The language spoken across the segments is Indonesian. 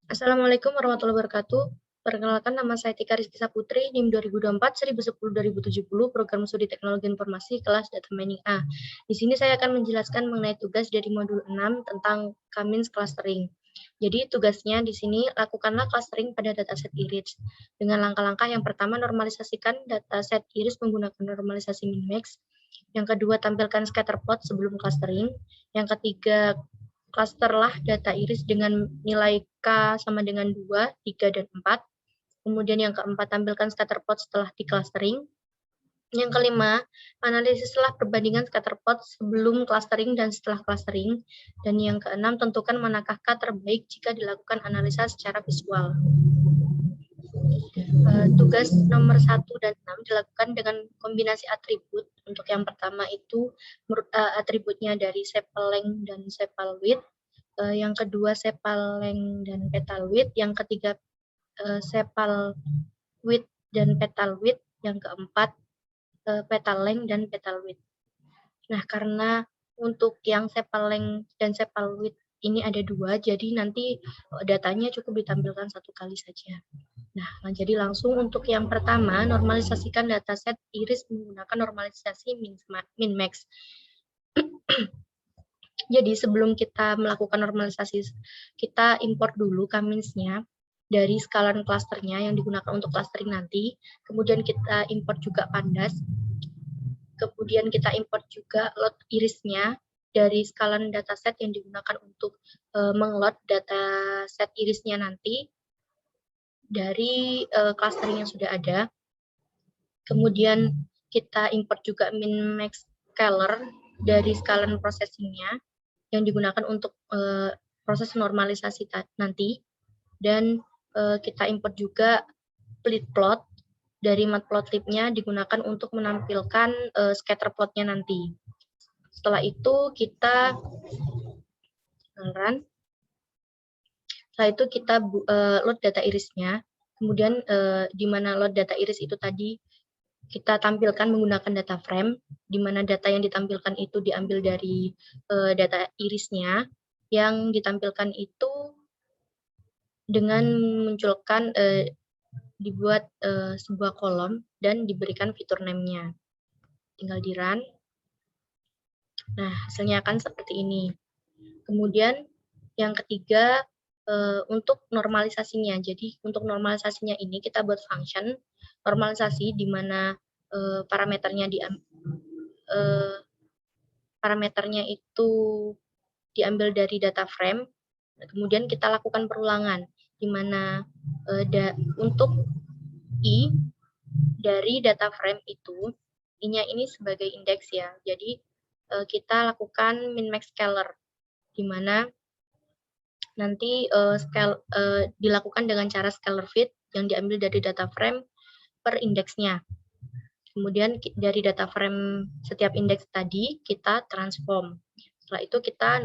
Assalamualaikum warahmatullahi wabarakatuh. Perkenalkan, nama saya Tika Rizky Saputri, NIM 2024 1010-2070, Program Studi Teknologi Informasi, kelas Data Mining A. Di sini saya akan menjelaskan mengenai tugas dari modul 6 tentang Cummins Clustering. Jadi tugasnya di sini, lakukanlah clustering pada dataset iris. Dengan langkah-langkah yang pertama, normalisasikan dataset iris menggunakan normalisasi min-max. Yang kedua, tampilkan scatter plot sebelum clustering. Yang ketiga, clusterlah data iris dengan nilai K sama dengan 2, 3, dan 4. Kemudian yang keempat, tampilkan scatter plot setelah di clustering. Yang kelima, analisislah perbandingan scatter plot sebelum clustering dan setelah clustering. Dan yang keenam, tentukan manakah K terbaik jika dilakukan analisa secara visual. Tugas nomor 1 dan 6 dilakukan dengan kombinasi atribut. Untuk yang pertama itu atributnya dari sepal length dan sepal width. Yang kedua sepal length dan petal width. Yang ketiga sepal width dan petal width. Yang keempat petal length dan petal width. Nah, karena untuk yang sepal length dan sepal width ini ada 2, jadi nanti datanya cukup ditampilkan 1 kali saja. Nah, jadi langsung untuk yang pertama, normalisasikan dataset iris menggunakan normalisasi min-max. Jadi sebelum kita melakukan normalisasi, kita import dulu Cummins-nya dari scalar clusternya yang digunakan untuk clustering nanti. Kemudian kita import juga pandas. Kemudian kita import juga load irisnya dari scalar dataset yang digunakan untuk mengload dataset irisnya nanti dari clustering yang sudah ada. Kemudian kita import juga min-max scalar dari scalar processing-nya yang digunakan untuk proses normalisasi nanti. Dan kita import juga split plot dari matplotlib-nya digunakan untuk menampilkan scatter plot-nya nanti. Setelah itu kita run. Setelah itu kita load data irisnya. Kemudian di mana load data iris itu tadi kita tampilkan menggunakan data frame, di mana data yang ditampilkan itu diambil dari data irisnya, yang ditampilkan itu dengan memunculkan dibuat sebuah kolom dan diberikan fitur name-nya. Tinggal di run. Nah, hasilnya akan seperti ini. Kemudian yang ketiga, untuk normalisasinya. Jadi untuk normalisasinya ini kita buat function normalisasi di mana parameternya itu diambil dari data frame. Kemudian kita lakukan perulangan di mana untuk i dari data frame itu i-nya ini sebagai indeks ya. Jadi kita lakukan min-max scalar di mana nanti dilakukan dengan cara scalar fit yang diambil dari data frame per indeksnya. Kemudian dari data frame setiap indeks tadi kita transform. Setelah itu kita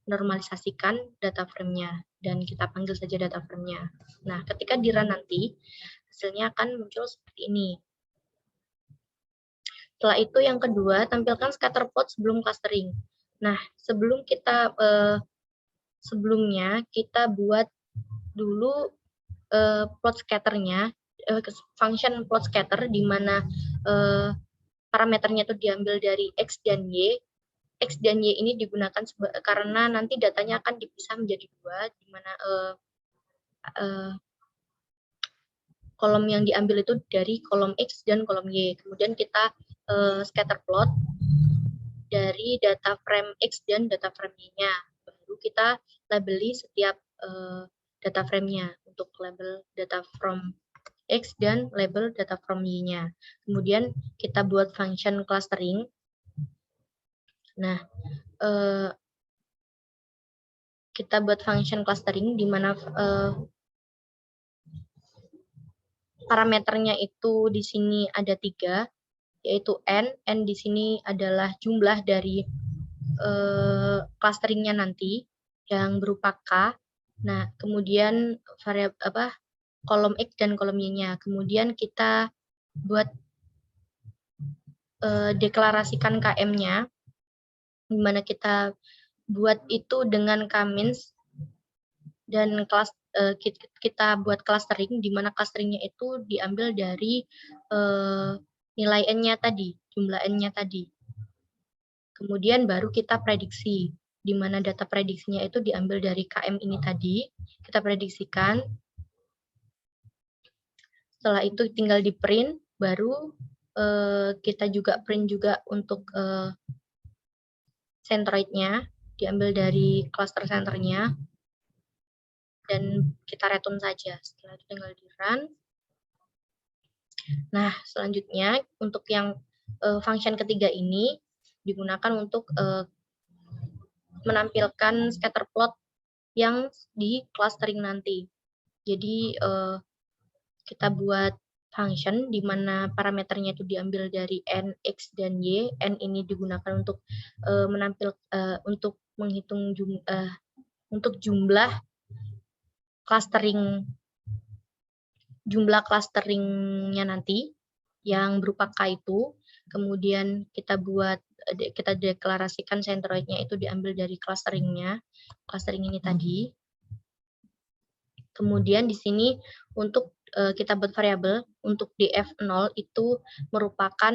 normalisasikan data frame-nya dan kita panggil saja data frame-nya. Nah, ketika di run nanti hasilnya akan muncul seperti ini. Setelah itu yang kedua, tampilkan scatter plot sebelum clustering. Nah, sebelumnya kita buat dulu plot scatternya, function plot scatter di mana parameternya itu diambil dari X dan Y. X dan Y ini digunakan karena nanti datanya akan dipisah menjadi 2, di mana kolom yang diambil itu dari kolom X dan kolom Y. Kemudian kita scatter plot dari data frame X dan data frame Y-nya. Baru kita labeli setiap data frame-nya untuk label data from X dan label data from Y-nya. Kemudian kita buat function clustering. Nah, kita buat function clustering di mana parameternya itu di sini ada 3, yaitu n di sini adalah jumlah dari clusteringnya nanti yang berupa K. Nah, kemudian variabel kolom X dan kolom Y-nya. Kemudian kita buat deklarasikan KM-nya, di mana kita buat itu dengan Cummins dan kita buat clustering, di mana clusteringnya itu diambil dari nilai N-nya tadi, jumlah N-nya tadi. Kemudian baru kita prediksi, di mana data prediksinya itu diambil dari KM ini tadi, kita prediksikan. Setelah itu tinggal di print, baru kita juga print juga untuk centroidnya, diambil dari cluster centernya, dan kita return saja. Setelah itu tinggal di run. Nah, selanjutnya untuk yang function ketiga ini digunakan untuk menampilkan scatter plot yang di clustering nanti. Jadi kita buat function di mana parameternya itu diambil dari N, X, dan Y. N ini digunakan untuk untuk menghitung untuk jumlah clusteringnya nanti yang berupa K itu. Kemudian kita deklarasikan centroidnya itu diambil dari clustering ini tadi. Kemudian di sini untuk kita buat variabel untuk df0 itu merupakan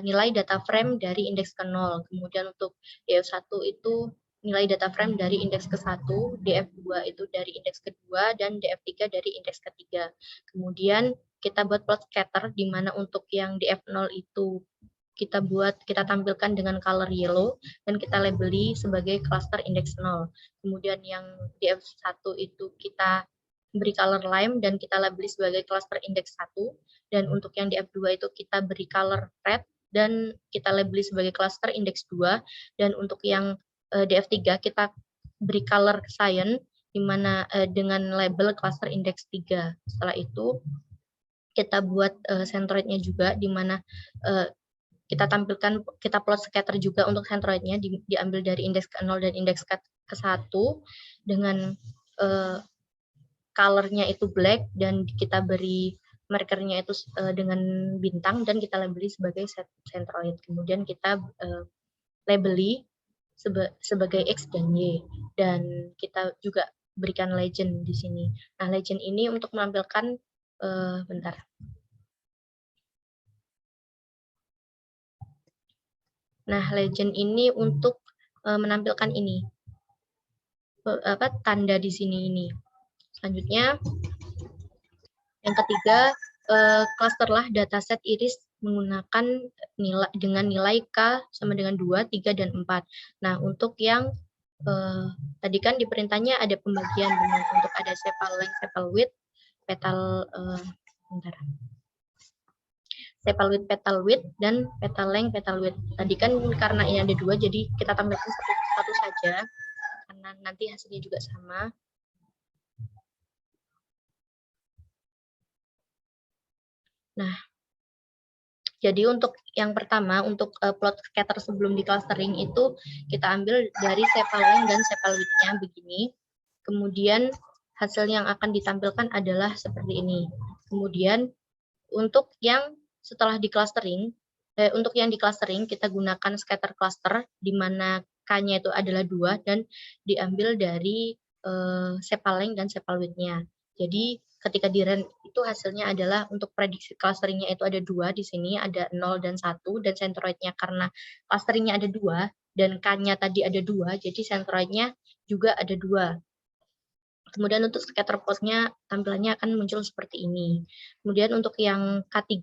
nilai data frame dari indeks ke 0. Kemudian untuk df1 itu nilai data frame dari indeks ke-1, df2 itu dari indeks ke-2, dan df3 dari indeks ke-3. Kemudian kita buat plot scatter, di mana untuk yang df0 itu kita tampilkan dengan color yellow, dan kita labeli sebagai cluster indeks 0. Kemudian yang df1 itu kita beri color lime, dan kita labeli sebagai cluster indeks 1. Dan untuk yang df2 itu kita beri color red, dan kita labeli sebagai cluster indeks 2. Dan untuk yang df3 kita beri color cyan, di mana dengan label cluster indeks 3. Setelah itu kita buat centroidnya juga, di mana kita plot scatter juga untuk centroidnya, diambil dari indeks ke-0 dan indeks ke-1 dengan colornya itu black, dan kita beri markernya itu dengan bintang, dan kita labeli sebagai centroid. Kemudian kita labeli sebagai X dan Y, dan kita juga berikan legend di sini. Nah, legend ini untuk menampilkan bentar. Nah, legend ini untuk menampilkan ini tanda di sini ini. Selanjutnya yang ketiga, clusterlah dataset iris menggunakan nilai K sama dengan 2, 3, dan 4. Nah, untuk yang tadi kan di perintahnya ada pembagian untuk ada sepal length, sepal width, petal sepal width, petal width, dan petal length, petal width. Tadi kan karena ini ada 2, jadi kita tampilkan satu saja, karena nanti hasilnya juga sama. Nah, jadi untuk yang pertama, untuk plot scatter sebelum di clustering itu kita ambil dari sepal length dan sepal width-nya begini. Kemudian hasil yang akan ditampilkan adalah seperti ini. Kemudian untuk yang setelah di clustering, untuk yang di clustering kita gunakan scatter cluster, di mana K-nya itu adalah 2 dan diambil dari sepal length dan sepal width-nya. Jadi ketika di run itu hasilnya adalah untuk prediksi clusteringnya itu ada 2 di sini, ada 0 dan 1, dan centroidnya karena clusteringnya ada 2 dan K-nya tadi ada 2, jadi centroidnya juga ada 2. Kemudian untuk scatter plot-nya tampilannya akan muncul seperti ini. Kemudian untuk yang K3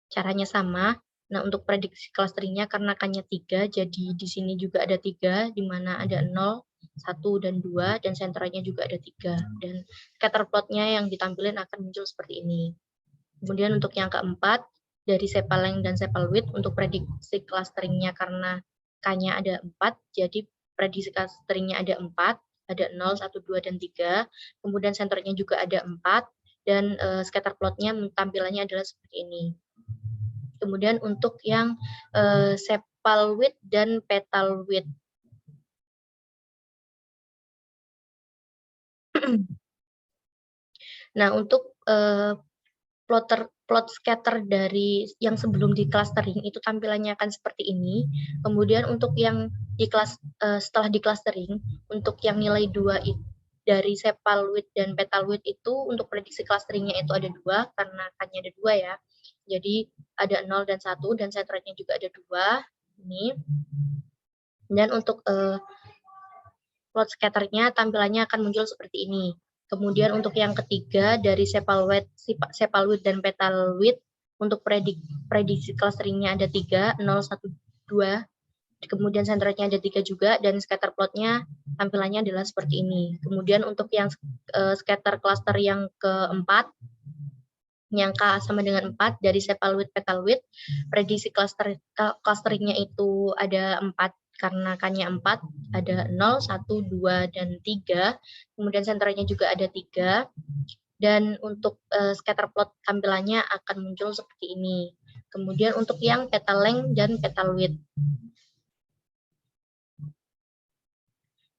caranya sama. Nah, untuk prediksi clusteringnya karena K-nya 3, jadi di sini juga ada 3, di mana ada 0, 1, dan 2, dan senternya juga ada 3. Dan scatter plot-nya yang ditampilkan akan muncul seperti ini. Kemudian untuk yang keempat, dari sepal length dan sepal width, untuk prediksi clusteringnya karena K-nya ada 4, jadi prediksi clusteringnya ada 4, ada 0, 1, 2, dan 3. Kemudian senternya juga ada 4, dan scatter plot-nya tampilannya adalah seperti ini. Kemudian untuk yang sepal width dan petal width. Nah, untuk plot scatter dari yang sebelum di clustering itu tampilannya akan seperti ini. Kemudian untuk yang di setelah di clustering, untuk yang nilai 2 dari sepal width dan petal width itu untuk prediksi clusteringnya itu ada 2, karena K-nya ada 2 ya. Jadi ada 0 dan 1, dan centroidnya juga ada 2. Ini. Dan untuk plot scatternya tampilannya akan muncul seperti ini. Kemudian untuk yang ketiga dari sepal width dan petal width untuk prediksi clusteringnya ada 3, 0, 1, 2. Kemudian centroidnya ada 3 juga, dan scatter plotnya tampilannya adalah seperti ini. Kemudian untuk yang scatter cluster yang keempat, yang K sama dengan 4 dari sepal width petal width, prediksi clusteringnya itu ada 4 karena K-nya 4, ada 0, 1, 2, dan 3. Kemudian centroidnya juga ada 3. Dan untuk scatter plot tampilannya akan muncul seperti ini. Kemudian untuk yang petal length dan petal width.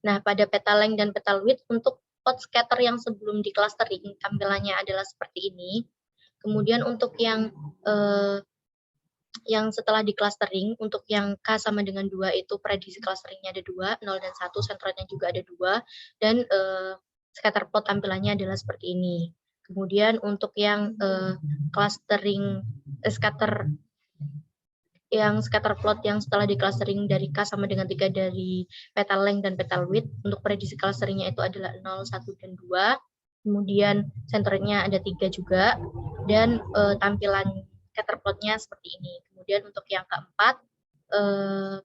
Nah, pada petal length dan petal width untuk plot scatter yang sebelum di clustering tampilannya adalah seperti ini. Kemudian untuk yang setelah di clustering, untuk yang K sama dengan 2 itu prediksi clusteringnya ada 2, 0 dan 1, centroidnya juga ada 2, dan scatter plot tampilannya adalah seperti ini. Kemudian untuk yang scatter plot yang setelah di clustering dari K sama dengan 3 dari petal length dan petal width, untuk prediksi clusteringnya itu adalah 0, 1, dan 2. Kemudian centernya ada 3 juga, dan tampilan scatter plotnya seperti ini. Kemudian untuk yang keempat,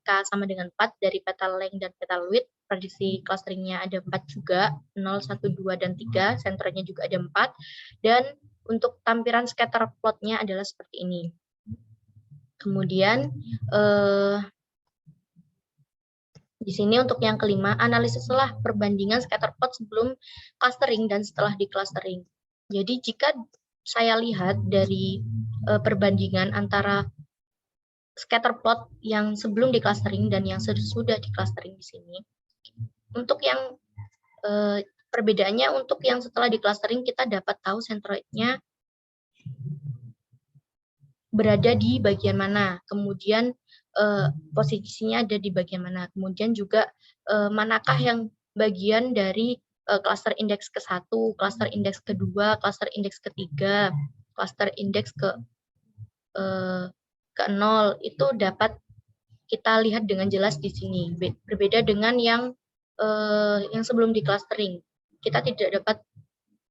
K sama dengan 4 dari petal length dan petal width, prediksi clusteringnya ada 4 juga, 0, 1, 2, dan 3, centernya juga ada 4, dan untuk tampilan scatter plotnya adalah seperti ini. Kemudian di sini untuk yang kelima, analisis setelah perbandingan scatter plot sebelum clustering dan setelah di clustering. Jadi jika saya lihat dari perbandingan antara scatter plot yang sebelum di clustering dan yang sudah di clustering di sini, untuk yang perbedaannya untuk yang setelah di clustering kita dapat tahu centroidnya berada di bagian mana, kemudian posisinya ada di bagian mana, kemudian juga manakah yang bagian dari cluster indeks ke-1, cluster indeks kedua, cluster indeks ketiga, cluster indeks ke-0, itu dapat kita lihat dengan jelas di sini. Berbeda dengan yang sebelum di clustering. Kita tidak dapat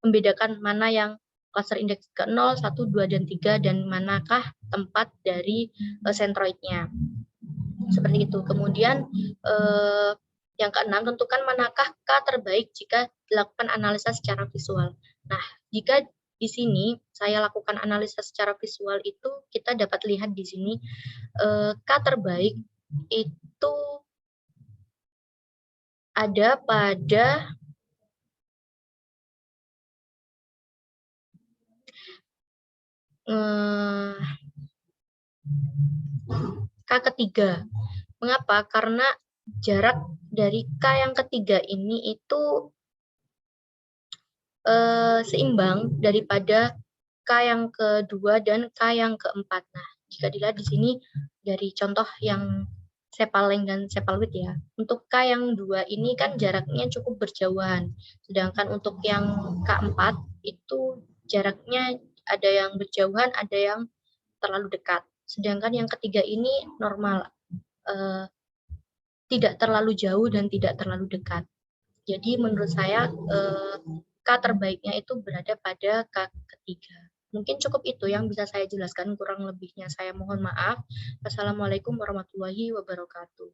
membedakan mana yang cluster indeks ke-0, 1, 2, dan 3, dan manakah tempat dari centroidnya. Seperti itu. Kemudian yang keenam, tentukan manakah K terbaik jika dilakukan analisa secara visual. Nah, jika di sini saya lakukan analisa secara visual itu, kita dapat lihat di sini K terbaik itu ada pada K ketiga. Mengapa? Karena jarak dari K yang ketiga ini itu seimbang daripada K yang kedua dan K yang keempat. Nah, jika dilihat di sini dari contoh yang sepal length dan sepal width ya. Untuk K yang 2 ini kan jaraknya cukup berjauhan. Sedangkan untuk yang K4 itu jaraknya ada yang berjauhan, ada yang terlalu dekat. Sedangkan yang ketiga ini normal, tidak terlalu jauh dan tidak terlalu dekat. Jadi menurut saya K terbaiknya itu berada pada K ketiga. Mungkin cukup itu yang bisa saya jelaskan, kurang lebihnya saya mohon maaf. Wassalamualaikum warahmatullahi wabarakatuh.